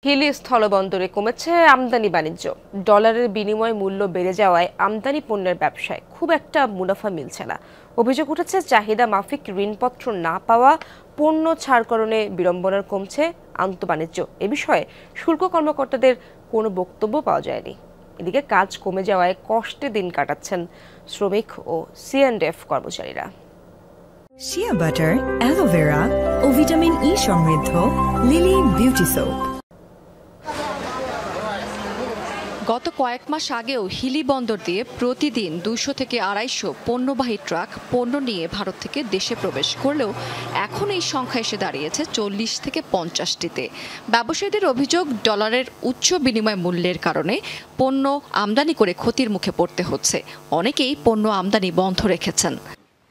হিলি স্থলবন্দরে কমেছে আমদানি বাণিজ্য। ডলারের বিনিময় মূল্য বেড়ে যাওয়ায় আমদানি পণ্যের ব্যবসায় খুব একটা মুনাফা মিলছে না। অভিযোগ উঠেছে চাহিদা মাফিক ঋণপত্র না পাওয়া, পণ্য ছাড়করণে বিড়ম্বনার কমছে আন্তঃবাণিজ্য। এ বিষয়ে শুল্ক কর্মকর্তাদের কোনো বক্তব্য পাওয়া যায়নি। এদিকে কাজ কমে যাওয়ায় কষ্টে দিন কাটাচ্ছেন শ্রমিক ও C&F কর্মচারীরা। শিয়া বাটার, অ্যালোভেরা ও ভিটামিন ই সমৃদ্ধ লিলি বিউটি সোপ। গত কয়েক মাস আগেও হিলি বন্দর দিয়ে প্রতিদিন 200 থেকে 250 পণ্যবাহী ট্রাক পণ্য নিয়ে ভারত থেকে দেশে প্রবেশ করলেও এখন এই সংখ্যা এসে দাঁড়িয়েছে 40 থেকে 50টিতে। ব্যবসায়ীদের অভিযোগ, ডলারের উচ্চ বিনিময় মূল্যের কারণে পণ্য আমদানি করে ক্ষতির মুখে পড়তে হচ্ছে। অনেকেই পণ্য আমদানি বন্ধ রেখেছেন।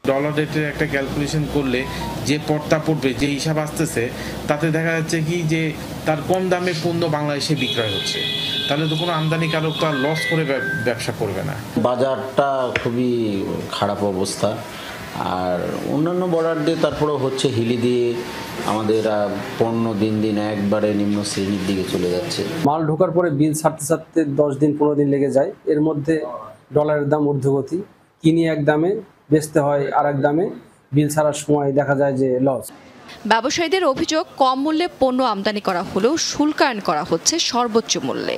ডলার রেটের একটা ক্যালকুলেশন করলে যে পড়তা পড়বে, যে হিসাব আসতেছে, তাতে দেখা যাচ্ছে কি যে তার কম দামে পণ্য বাংলাদেশে বিক্রয় হচ্ছে। তাহলে তো কোনো আমদানিকারক তো আর লস করে ব্যবসা করবে না। বাজারটা খুবই খারাপ অবস্থা। আর অন্যান্য বর্ডার দিয়ে তারপরে হচ্ছে হিলি দিয়ে আমাদের পণ্য দিন দিন একবারে নিম্ন শ্রেণীর দিকে চলে যাচ্ছে। মাল ঢোকার পরে বিল ছাড়তে ছাড়তে 10 দিন 15 দিন লেগে যায়। এর মধ্যে ডলারের দাম ঊর্ধ্বগতি, কিনি এক দামে বেচতে হয় আর এক দামে, বিল ছাড়ার সময় দেখা যায় যে লস। ব্যবসায়ীদের অভিযোগ, কম মূল্যে পণ্য আমদানি করা হলেও শুল্কায়ন করা হচ্ছে সর্বোচ্চ মূল্যে।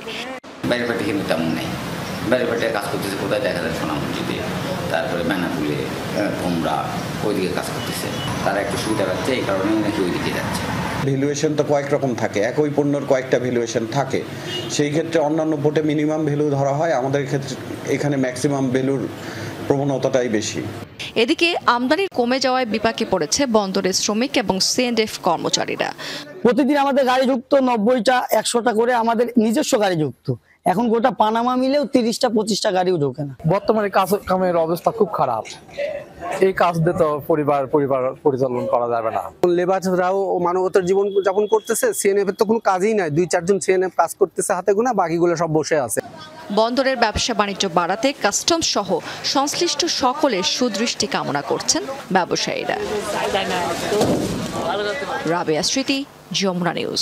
বাইরে পাটে কিন্তু তেমন নেই। বাইরে পাটে কাজ করতেছে কোথায়, দেখা যায় সোনামুচিতে, তারপরে বেনাপুলে, কুমড়া, ওইদিকে কাজ করতেছে। তারা একটু সুবিধা পাচ্ছে, এই কারণেই নাকি ওইদিকে যাচ্ছে। ভ্যালুয়েশন তো কয়েক রকম থাকে, একই পণ্যের কয়েকটা ভ্যালুয়েশন থাকে। সেই ক্ষেত্রে অন্যান্য পোর্টে মিনিমাম ভ্যালু ধরা হয়, আমাদের ক্ষেত্রে এখানে ম্যাক্সিমাম ভ্যালুর প্রবণতাটাই বেশি। এদিকে আমদানি কমে যাওয়ায় বিপাকে পড়েছে বন্দরের শ্রমিক এবং C&F কর্মচারীরা। প্রতিদিন আমাদের গাড়ি যুক্ত 90টা 100টা করে আমাদের নিজস্ব গাড়ি যুক্ত। এখন গোটা পানামা মিলেও 30টা 25টা গাড়িও ঢোকে না। বর্তমানে কামের অবস্থা খুব খারাপ। এই কাজ দিয়ে তো পরিবার পরিচালনা করা যাবে না। লেবাররাও মানবতার জীবন যাপন করতেছে, C&F এর তো কোনো কাজই নাই। 2-4 জন C&F কাজ করতেছে হাতে গোনা, বাকিগুলো সব বসে আছে। বন্দরের ব্যবসা বাণিজ্য বাড়াতে কাস্টমস সহ সংশ্লিষ্ট সকলের সুদৃষ্টি কামনা করছেন ব্যবসায়ীরা। রাবেয়া স্মৃতি, যমুনা নিউজ।